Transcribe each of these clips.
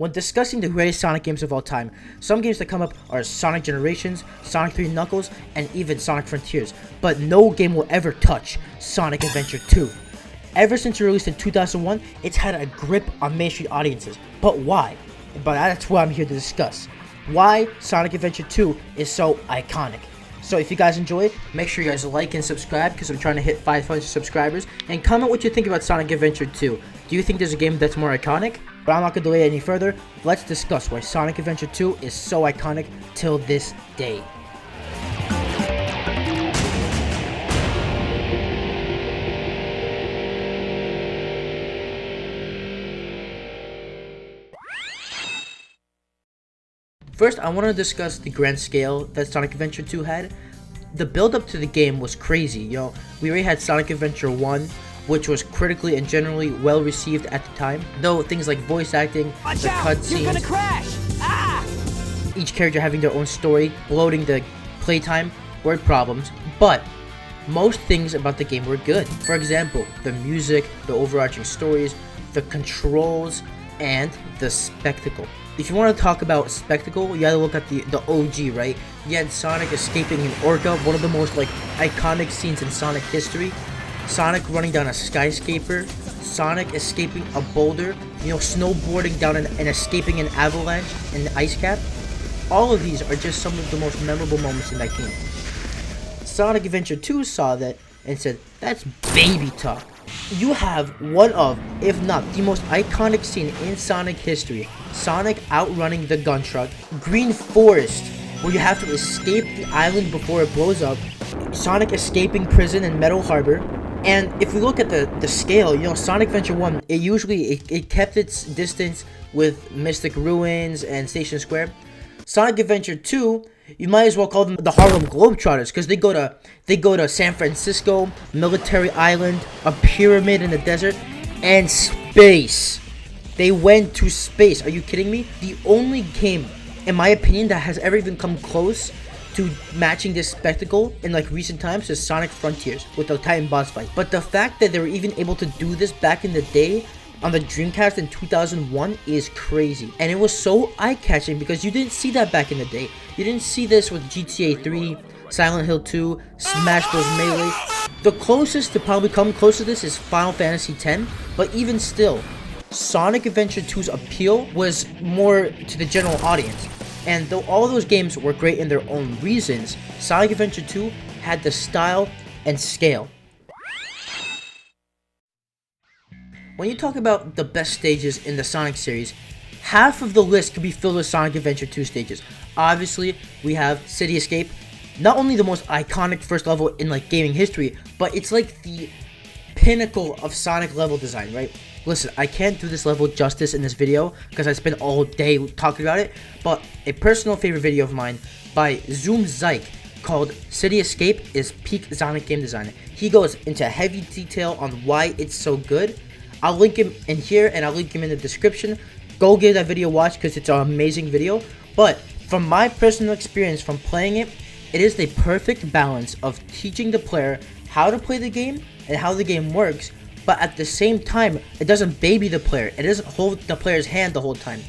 When discussing the greatest Sonic games of all time, some games that come up are Sonic Generations, Sonic 3 Knuckles, and even Sonic Frontiers, but no game will ever touch Sonic Adventure 2. Ever since it released in 2001, it's had a grip on mainstream audiences. But why? But that's what I'm here to discuss. Why Sonic Adventure 2 is so iconic. So if you guys enjoyed, make sure you guys like and subscribe because I'm trying to hit 500 subscribers. And comment what you think about Sonic Adventure 2. Do you think there's a game that's more iconic? But I'm not going to delay any further. Let's discuss why Sonic Adventure 2 is so iconic till this day. First, I want to discuss the grand scale that Sonic Adventure 2 had. The build up to the game was crazy, we already had Sonic Adventure 1, which was critically and generally well received at the time. Though things like voice acting, the cutscenes, each character having their own story, bloating the playtime were problems, but most things about the game were good. For example, the music, the overarching stories, the controls, and the spectacle. If you want to talk about spectacle, you gotta look at the OG, right? You had Sonic escaping an orca, one of the most iconic scenes in Sonic history. Sonic running down a skyscraper, Sonic escaping a boulder, snowboarding down and escaping an avalanche in the ice cap. All of these are just some of the most memorable moments in that game. Sonic Adventure 2 saw that and said, that's baby talk. You have one of, if not the most iconic scene in Sonic history. Sonic outrunning the gun truck, Green Forest, where you have to escape the island before it blows up, Sonic escaping prison in Metal Harbor. And if we look at the scale, Sonic Adventure 1, it kept its distance with Mystic Ruins and Station Square. Sonic Adventure 2, you might as well call them the Harlem Globetrotters because they go to San Francisco, Military Island, a pyramid in the desert, and space. They went to space. Are you kidding me? The only game, in my opinion, that has ever even come close to matching this spectacle in recent times is Sonic Frontiers with the Titan boss fight. But the fact that they were even able to do this back in the day on the Dreamcast in 2001 is crazy. And it was so eye-catching because you didn't see that back in the day. You didn't see this with GTA 3, Silent Hill 2, Smash Bros. Melee. The closest to probably come close to this is Final Fantasy X, but even still, Sonic Adventure 2's appeal was more to the general audience. And though all those games were great in their own reasons, Sonic Adventure 2 had the style and scale. When you talk about the best stages in the Sonic series, half of the list could be filled with Sonic Adventure 2 stages. Obviously, we have City Escape, not only the most iconic first level in gaming history, but it's the pinnacle of Sonic level design, right? Listen, I can't do this level justice in this video because I spent all day talking about it, but a personal favorite video of mine by Zoom Zyke called City Escape is peak Sonic game design. He goes into heavy detail on why it's so good. I'll link him in here and I'll link him in the description. Go give that video a watch because it's an amazing video. But from my personal experience from playing it, it is the perfect balance of teaching the player how to play the game and how the game works, but at the same time, it doesn't baby the player. It doesn't hold the player's hand the whole time.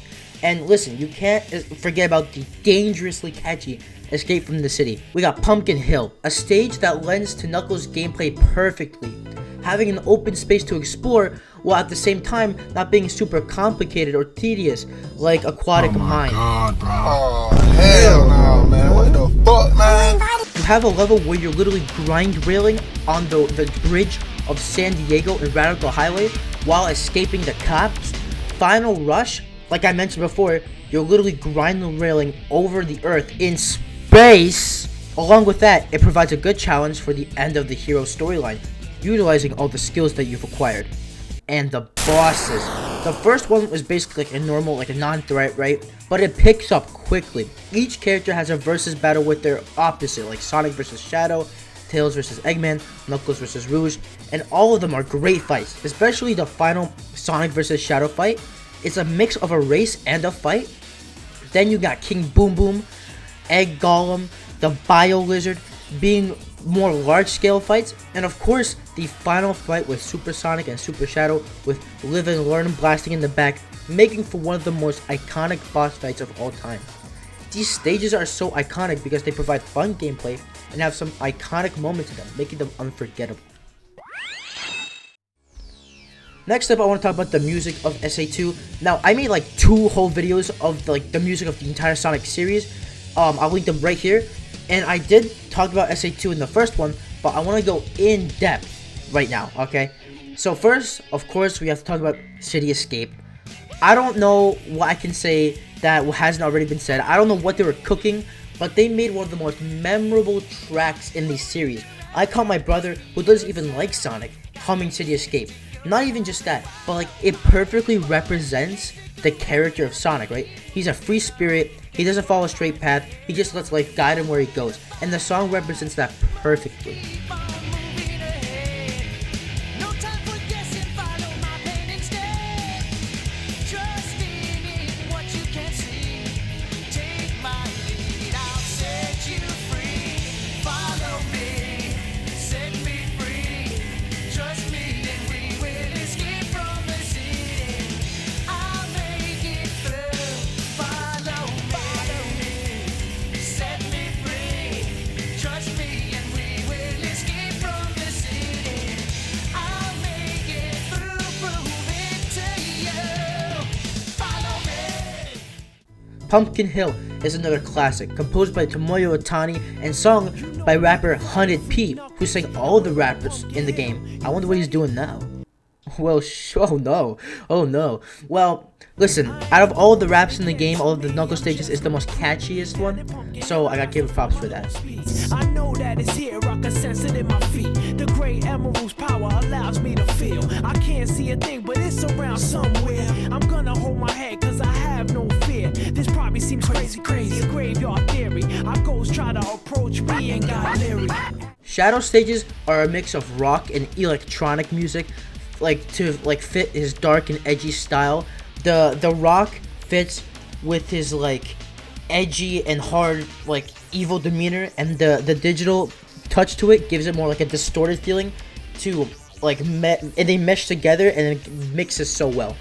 And listen, you can't forget about the dangerously catchy Escape from the City. We got Pumpkin Hill, a stage that lends to Knuckles' gameplay perfectly, having an open space to explore while at the same time not being super complicated or tedious like Aquatic Mine. God, bro. Oh, hell no, man. What the fuck, man? You have a level where you're literally grind railing on the bridge of San Diego and Radical Highway while escaping the cops. Final Rush, like I mentioned before, you're literally grind railing over the earth in space. Along with that, it provides a good challenge for the end of the hero storyline, utilizing all the skills that you've acquired. And the bosses. The first one was basically a normal, a non-threat, right? But it picks up quickly. Each character has a versus battle with their opposite, like Sonic vs. Shadow, Tails vs. Eggman, Knuckles vs. Rouge, and all of them are great fights, especially the final Sonic vs. Shadow fight. It's a mix of a race and a fight. Then you got King Boom Boom, Egg Golem, the Bio Lizard, being more large-scale fights, and of course, the final fight with Super Sonic and Super Shadow with Live and Learn blasting in the back making for one of the most iconic boss fights of all time. These stages are so iconic because they provide fun gameplay and have some iconic moments in them, making them unforgettable. Next up, I want to talk about the music of SA2. Now, I made like 2 whole videos of the music of the entire Sonic series. I'll link them right here. And I did talk about SA2 in the first one, but I want to go in depth right now, okay? So first, of course, we have to talk about City Escape. I don't know what I can say that hasn't already been said. I don't know what they were cooking, but they made one of the most memorable tracks in the series. I caught my brother, who doesn't even like Sonic, humming City Escape. Not even just that, but like it perfectly represents the character of Sonic, right? He's a free spirit, he doesn't follow a straight path, he just lets life guide him where he goes. And the song represents that perfectly. Pumpkin Hill is another classic, composed by Tomoyo Otani and sung by rapper 100P, who sang all the rappers in the game. I wonder what he's doing now. Well, oh no. Well, listen, out of all the raps in the game, all of the Knuckles stages is the most catchiest one, so I gotta give it props for that. I know that it's here, I can sense it in my feet. The great emerald's power allows me to feel. I can't see a thing, but it's around somewhere. I'm gonna hold my head, cause I have no fear. This probably seems crazy, a graveyard theory. Our ghosts try to approach me and got leery. Shadow stages are a mix of rock and electronic music, to fit his dark and edgy style. The rock fits with his edgy and hard evil demeanor, and the digital touch to it gives it more like a distorted feeling to and they mesh together and it mixes so well.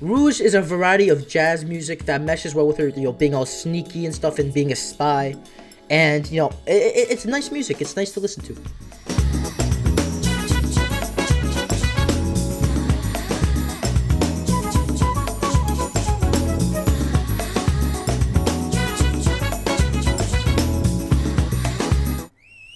Rouge is a variety of jazz music that meshes well with her, being all sneaky and stuff and being a spy. And, it's nice music. It's nice to listen to.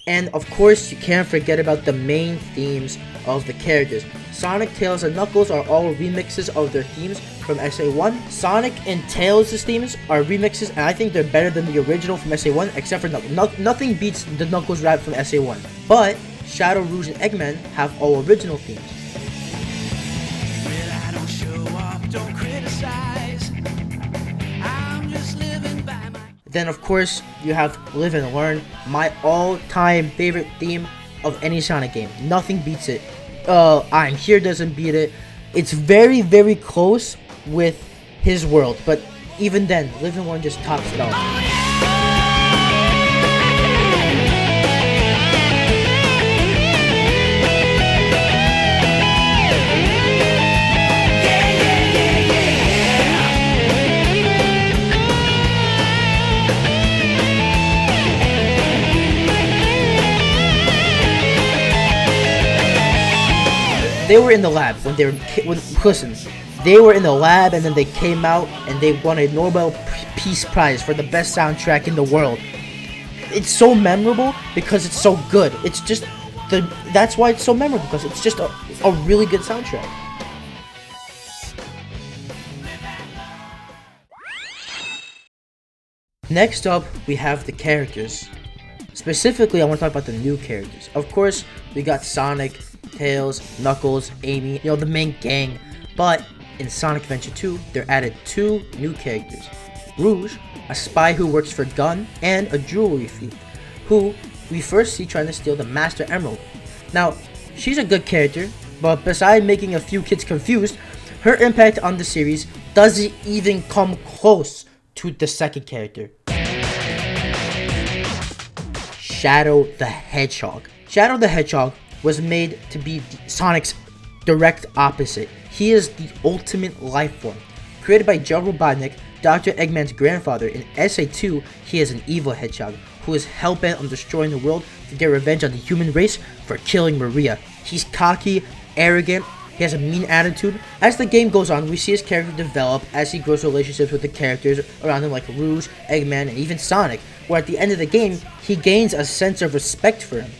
And, of course, you can't forget about the main themes of the characters. Sonic, Tails, and Knuckles are all remixes of their themes from SA1. Sonic and Tails' themes are remixes, and I think they're better than the original from SA1, except for Knuckles. Nothing beats the Knuckles rap from SA1. But Shadow, Rouge, and Eggman have all original themes. Well, I don't show off, don't criticize. I'm just living by my... Then, of course, you have Live and Learn, my all-time favorite theme of any Sonic game. Nothing beats it. I'm Here doesn't beat it. It's very, very close with his world, but even then, Live and Learn just tops it off. They were in the lab they were in the lab, and then they came out and they won a Nobel Peace Prize for the best soundtrack in the world. It's so memorable because it's so good. It's just that's why it's so memorable, because it's just a really good soundtrack. Next up, we have the characters. Specifically, I want to talk about the new characters. Of course, we got Sonic, Tails, Knuckles, Amy, the main gang. But in Sonic Adventure 2, they're added 2 new characters. Rouge, a spy who works for Gun, and a jewelry thief, who we first see trying to steal the Master Emerald. Now, she's a good character, but besides making a few kids confused, her impact on the series doesn't even come close to the second character. Shadow the Hedgehog. Shadow the Hedgehog was made to be Sonic's direct opposite. He is the ultimate life form. Created by Joe Robotnik, Dr. Eggman's grandfather, in SA2, he is an evil hedgehog who is hell-bent on destroying the world to get revenge on the human race for killing Maria. He's cocky, arrogant, he has a mean attitude. As the game goes on, we see his character develop as he grows relationships with the characters around him like Rouge, Eggman, and even Sonic, where at the end of the game, he gains a sense of respect for him.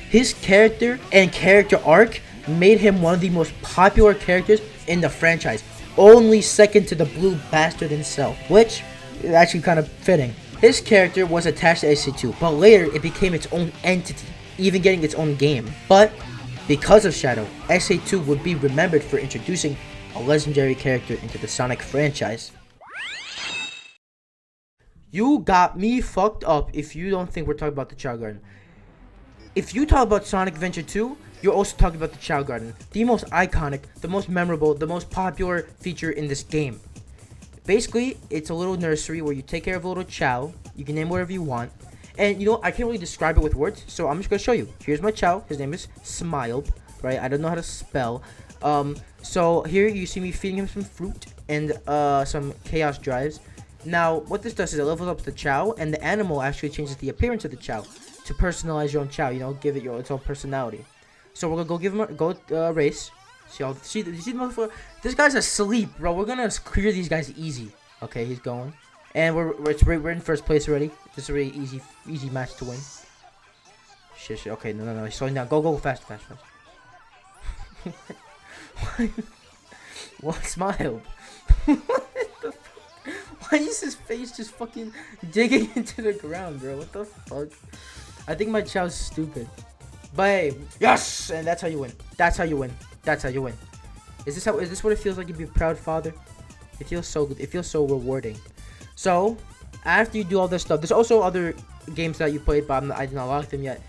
His character and character arc made him one of the most popular characters in the franchise, only second to the blue bastard himself, which is actually kind of fitting. His character was attached to SC2, but later it became its own entity, even getting its own game. But because of Shadow, SA2 would be remembered for introducing a legendary character into the Sonic franchise. You got me fucked up if you don't think we're talking about the Chao Garden. If you talk about Sonic Adventure 2, you're also talking about the Chao Garden, the most iconic, the most memorable, the most popular feature in this game. Basically, it's a little nursery where you take care of a little Chao. You can name whatever you want. And you know, I can't really describe it with words, so I'm just gonna show you. Here's my Chao. His name is Smile, right? I don't know how to spell. So here you see me feeding him some fruit and some chaos drives. Now, what this does is it levels up the Chao, and the animal actually changes the appearance of the Chao to personalize your own Chao. You know, give it its own personality. So we're gonna go give him a race. See the motherfucker? This guy's asleep, bro. We're gonna clear these guys easy. Okay, he's going, and we're in first place already. This is a really easy match to win. Shit. Okay, no. He's slowing down. Go, fast. What? Smile. Why is his face just fucking digging into the ground, bro? What the fuck? I think my Chao's stupid. But hey, yes, and that's how you win. That's how you win. Is this what it feels like to be a proud father? It feels so good. It feels so rewarding. So after you do all this stuff, there's also other games that you played, but I did not lock them yet.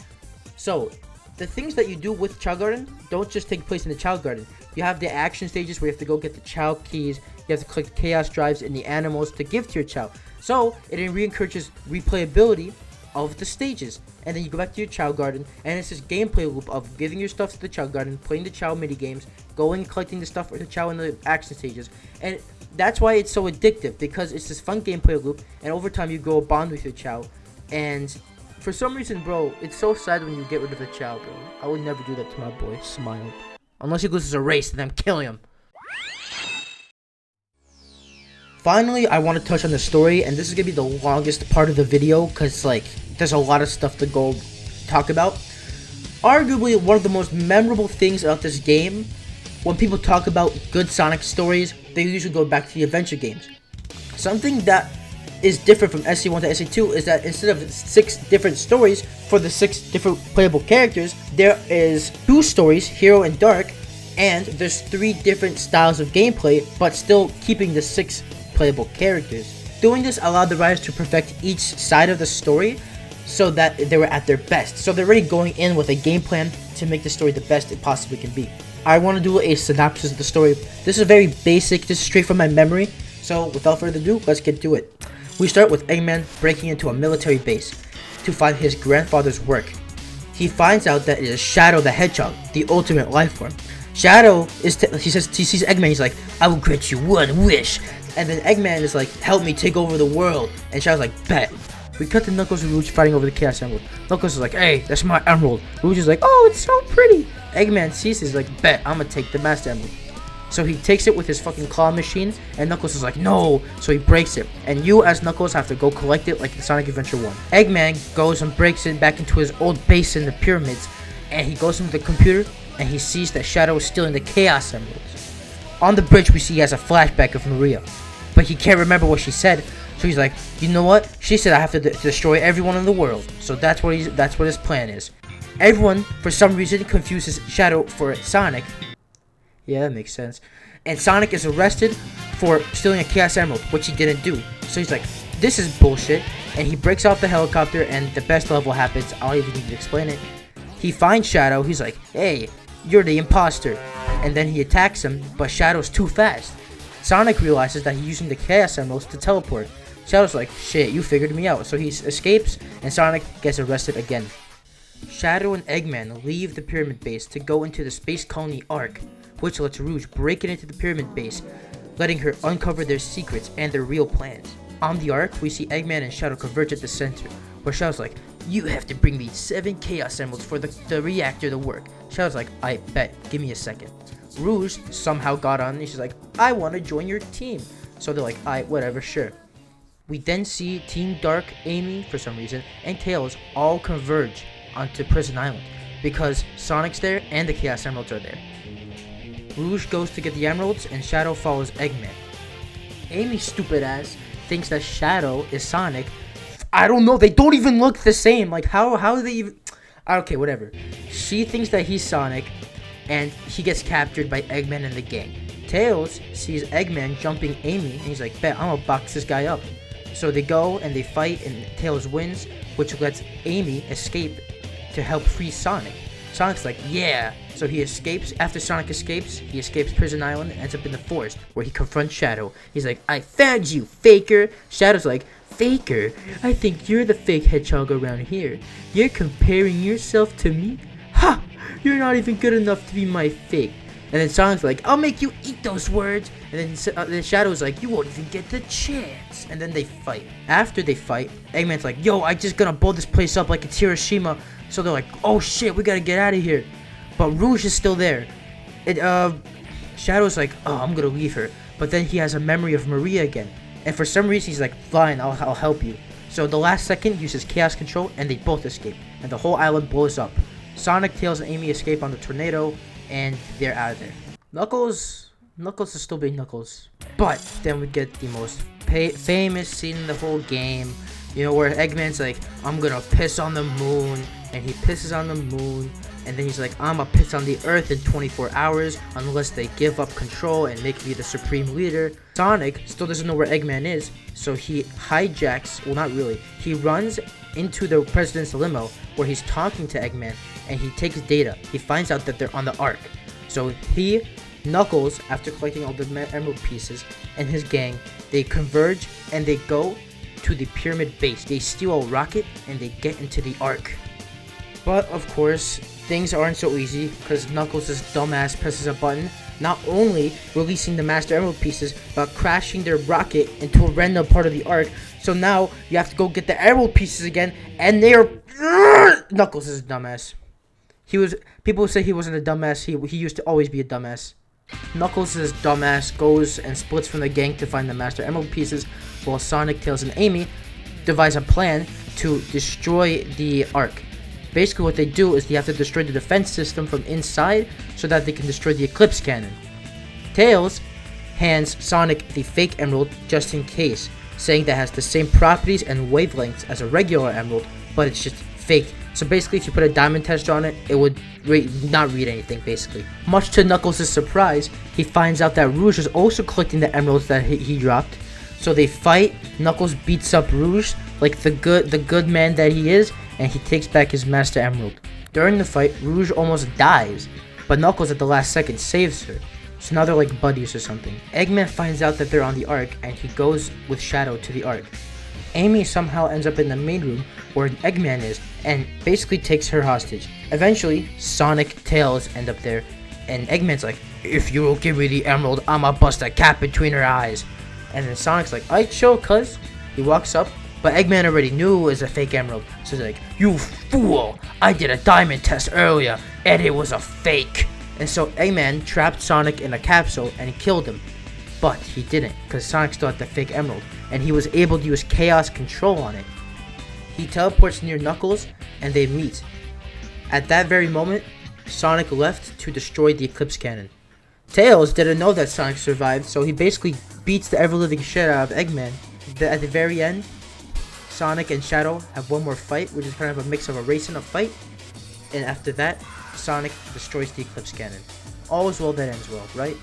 So the things that you do with Chao Garden don't just take place in the Chao Garden. You have the action stages where you have to go get the Chao keys. You have to collect the chaos drives and the animals to give to your Chao. So it re-encourages replayability of the stages. And then you go back to your Chao Garden, and it's this gameplay loop of giving your stuff to the Chao Garden, playing the Chao mini games, going and collecting the stuff for the Chao in the action stages. And that's why it's so addictive, because it's this fun gameplay loop, and over time you grow a bond with your Chao. And for some reason, bro, it's so sad when you get rid of a Chao, bro. I would never do that to my boy, Smile. Unless he loses a race, then I'm killing him. Finally, I want to touch on the story, and this is going to be the longest part of the video, because, like, there's a lot of stuff to go talk about. Arguably, one of the most memorable things about this game, when people talk about good Sonic stories, they usually go back to the adventure games. Something that is different from SC1 to SC2 is that instead of 6 different stories for the 6 different playable characters, there is 2 stories, Hero and Dark, and there's 3 different styles of gameplay, but still keeping the 6 playable characters. Doing this allowed the writers to perfect each side of the story so that they were at their best. So they're already going in with a game plan to make the story the best it possibly can be. I want to do a synopsis of the story. This is very basic, this is straight from my memory. So without further ado, let's get to it. We start with Eggman breaking into a military base to find his grandfather's work. He finds out that it is Shadow the Hedgehog, the ultimate life form. Shadow he sees Eggman, he's like, I will grant you one wish. And then Eggman is like, help me take over the world. And Shadow's like, bet. We cut to Knuckles and Rouge fighting over the Chaos Emerald. Knuckles is like, hey, that's my emerald. Rouge is like, oh, it's so pretty. Eggman sees it, he's like, bet, I'm gonna take the Master Emerald. So he takes it with his fucking claw machine, and Knuckles is like, no. So he breaks it. And you, as Knuckles, have to go collect it like in Sonic Adventure 1. Eggman goes and breaks it back into his old base in the pyramids. And he goes into the computer, and he sees that Shadow is stealing the Chaos Emeralds. On the bridge, we see he has a flashback of Maria. But he can't remember what she said, so he's like, you know what? She said I have to destroy everyone in the world. So that's what his plan is. Everyone, for some reason, confuses Shadow for Sonic. Yeah, that makes sense. And Sonic is arrested for stealing a Chaos Emerald, which he didn't do. So he's like, this is bullshit. And he breaks off the helicopter, and the best level happens. I don't even need to explain it. He finds Shadow. He's like, hey, you're the imposter. And then he attacks him, but Shadow's too fast. Sonic realizes that he's using the Chaos Emeralds to teleport. Shadow's like, shit, you figured me out. So he escapes, and Sonic gets arrested again. Shadow and Eggman leave the Pyramid Base to go into the Space Colony Ark, which lets Rouge break it into the Pyramid Base, letting her uncover their secrets and their real plans. On the Ark, we see Eggman and Shadow converge at the center, where Shadow's like, you have to bring me 7 Chaos Emeralds for the reactor to work. Shadow's like, I bet, give me a second. Rouge somehow got on, and she's like, I want to join your team. So they're like, whatever, sure. We then see Team Dark, Amy, for some reason, and Tails all converge onto Prison Island, because Sonic's there and the Chaos Emeralds are there. Rouge goes to get the emeralds, and Shadow follows Eggman. Amy's stupid ass thinks that Shadow is Sonic. I don't know, they don't even look the same. Like, how do they even... Okay, whatever. She thinks that he's Sonic, and he gets captured by Eggman and the gang. Tails sees Eggman jumping Amy, and he's like, bet, I'm gonna box this guy up. So they go, and they fight, and Tails wins, which lets Amy escape to help free Sonic. Sonic's like, yeah. So he escapes. After Sonic escapes, he escapes Prison Island and ends up in the forest, where he confronts Shadow. He's like, I found you, faker. Shadow's like, faker? I think you're the fake hedgehog around here. You're comparing yourself to me? Ha! You're not even good enough to be my fake. And then Sonic's like, I'll make you eat those words. And then Shadow's like, you won't even get the chance. And then they fight. After they fight, Eggman's like, yo, I just gonna blow this place up like it's Hiroshima. So they're like, oh shit, we gotta get out of here. But Rouge is still there. Shadow's like, oh, I'm gonna leave her. But then he has a memory of Maria again. And for some reason, he's like, fine, I'll help you. So the last second, he uses Chaos Control, and they both escape. And the whole island blows up. Sonic, Tails, and Amy escape on the tornado, and they're out of there. Knuckles is still being Knuckles. But then we get the most famous scene in the whole game. You know, where Eggman's like, I'm gonna piss on the moon. And he pisses on the moon. And then he's like, I'm gonna piss on the earth in 24 hours unless they give up control and make me the supreme leader. Sonic still doesn't know where Eggman is, so he hijacks, well, not really, he runs into the president's limo where he's talking to Eggman, and he takes data. He finds out that they're on the Ark. So he, Knuckles, after collecting all the emerald pieces, and his gang, they converge and they go to the Pyramid Base. They steal a rocket and they get into the Ark. But of course, things aren't so easy, because Knuckles' dumbass presses a button, not only releasing the Master Emerald pieces, but crashing their rocket into a random part of the Ark. So now you have to go get the Emerald pieces again, and they're... Knuckles is a dumbass. People say he wasn't a dumbass, he used to always be a dumbass. Knuckles' dumbass goes and splits from the gang to find the Master Emerald pieces, while Sonic, Tails, and Amy devise a plan to destroy the Ark. Basically what they do is they have to destroy the defense system from inside so that they can destroy the Eclipse Cannon. Tails hands Sonic the fake emerald just in case, saying that it has the same properties and wavelengths as a regular emerald, but it's just fake. So basically if you put a diamond tester on it, it would not read anything basically. Much to Knuckles' surprise, he finds out that Rouge is also collecting the emeralds that he dropped. So they fight, Knuckles beats up Rouge like the good man that he is, and he takes back his Master Emerald. During the fight, Rouge almost dies, but Knuckles at the last second saves her. So now they're like buddies or something. Eggman finds out that they're on the Ark, and he goes with Shadow to the Ark. Amy somehow ends up in the main room where Eggman is, and basically takes her hostage. Eventually, Sonic, Tails end up there, and Eggman's like, if you will give me the emerald, I'ma bust a cap between her eyes. And then Sonic's like, alright, chill, cuz. He walks up, but Eggman already knew it was a fake emerald. So he's like, you fool! I did a diamond test earlier, and it was a fake! And so Eggman trapped Sonic in a capsule, and he killed him. But he didn't, because Sonic still had the fake emerald, and he was able to use Chaos Control on it. He teleports near Knuckles, and they meet. At that very moment, Sonic left to destroy the Eclipse Cannon. Tails didn't know that Sonic survived, so he basically beats the ever-living shit out of Eggman. At the very end, Sonic and Shadow have one more fight, which is kind of a mix of a race and a fight. And after that, Sonic destroys the Eclipse Cannon. All is well that ends well, right?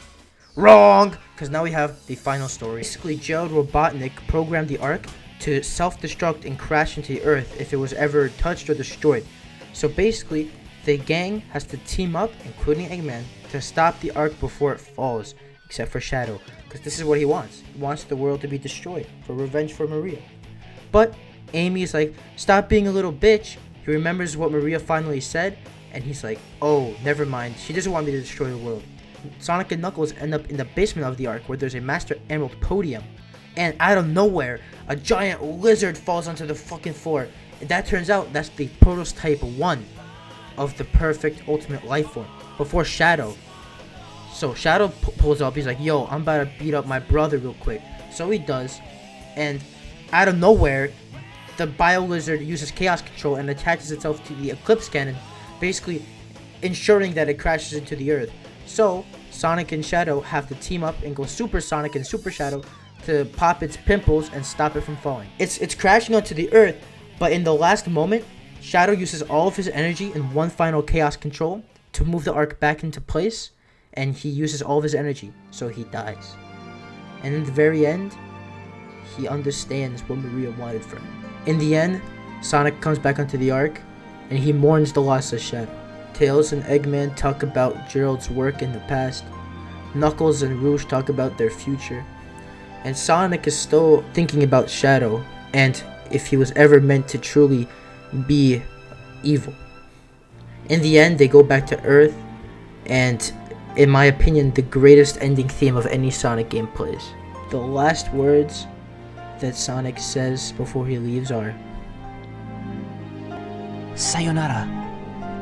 Wrong! Because now we have the final story. Basically, Gerald Robotnik programmed the Ark to self-destruct and crash into the Earth if it was ever touched or destroyed. So basically, the gang has to team up, including Eggman, to stop the Ark before it falls, except for Shadow, because this is what he wants. He wants the world to be destroyed for revenge for Maria. But Amy's like, stop being a little bitch. He remembers what Maria finally said, and he's like, oh, never mind. She doesn't want me to destroy the world. Sonic and Knuckles end up in the basement of the Ark, where there's a Master Emerald podium. And out of nowhere, a giant lizard falls onto the fucking floor. And that turns out that's the prototype 1 of the perfect ultimate life form before Shadow. So Shadow pulls up. He's like, yo, I'm about to beat up my brother real quick. So he does. And out of nowhere, the Bio Lizard uses Chaos Control and attaches itself to the Eclipse Cannon, basically ensuring that it crashes into the Earth. So Sonic and Shadow have to team up and go Super Sonic and Super Shadow to pop its pimples and stop it from falling. It's crashing onto the Earth, but in the last moment, Shadow uses all of his energy in one final Chaos Control to move the Ark back into place, and he uses all of his energy, so he dies. And in the very end, he understands what Maria wanted from him. In the end, Sonic comes back onto the Ark, and he mourns the loss of Shadow. Tails and Eggman talk about Gerald's work in the past. Knuckles and Rouge talk about their future. And Sonic is still thinking about Shadow, and if he was ever meant to truly be evil. In the end, they go back to Earth, and in my opinion, the greatest ending theme of any Sonic game plays. The last words that Sonic says before he leaves are, Sayonara,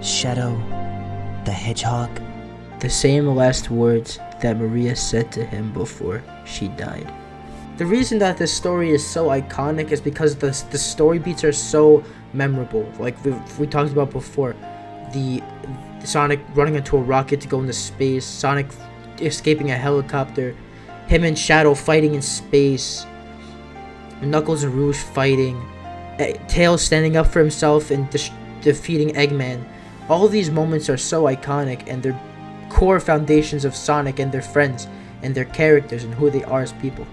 Shadow the Hedgehog. the same last words that Maria said to him before she died. The reason that this story is so iconic is because the story beats are so memorable. Like we talked about before, the Sonic running into a rocket to go into space, Sonic escaping a helicopter, him and Shadow fighting in space, Knuckles and Rouge fighting, Tails standing up for himself and defeating Eggman. All of these moments are so iconic, and they're core foundations of Sonic and their friends and their characters and who they are as people.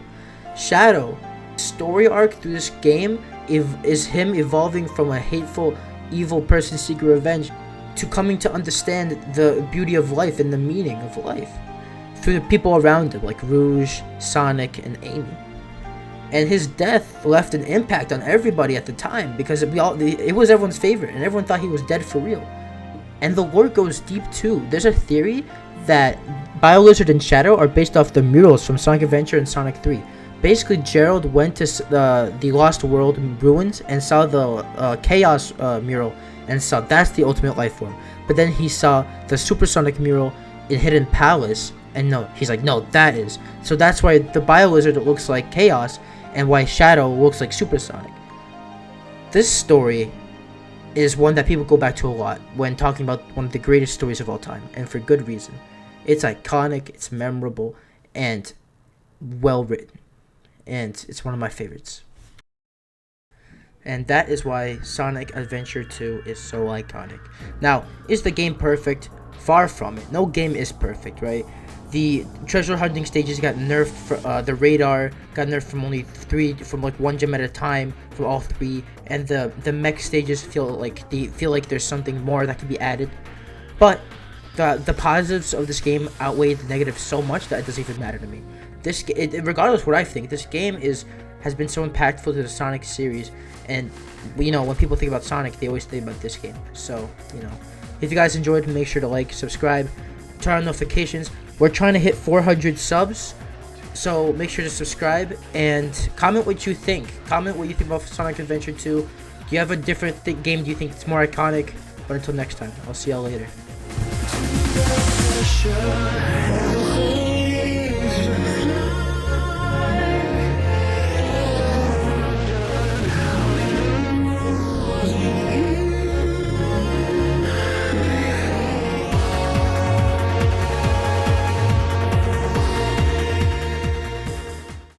Shadow, story arc through this game is him evolving from a hateful, evil person seeking revenge to coming to understand the beauty of life and the meaning of life through the people around him, like Rouge, Sonic, and Amy. And his death left an impact on everybody at the time, because it was everyone's favorite, and everyone thought he was dead for real. And the lore goes deep too. There's a theory that BioLizard and Shadow are based off the murals from Sonic Adventure and Sonic 3. Basically, Gerald went to the Lost World ruins and saw the Chaos mural and saw that's the ultimate life form. But then he saw the Supersonic mural in Hidden Palace, and he's like, no, that is. So that's why the BioLizard looks like Chaos, and why Shadow looks like Supersonic. This story is one that people go back to a lot when talking about one of the greatest stories of all time, and for good reason. It's iconic, it's memorable, and well written. And it's one of my favorites. And that is why Sonic Adventure 2 is so iconic. Now, is the game perfect? Far from it. No game is perfect, right? The treasure hunting stages got nerfed. The radar got nerfed from only 3, from like 1 gem at a time, from all 3. And the mech stages feel like there's something more that can be added. But the positives of this game outweigh the negatives so much that it doesn't even matter to me. Regardless of what I think, this game has been so impactful to the Sonic series, and when people think about Sonic, they always think about this game. So if you guys enjoyed, make sure to like, subscribe, turn on notifications. We're trying to hit 400 subs, so make sure to subscribe and comment what you think. Comment what you think about Sonic Adventure 2. Do you have a different game? Do you think it's more iconic? But until next time, I'll see y'all later.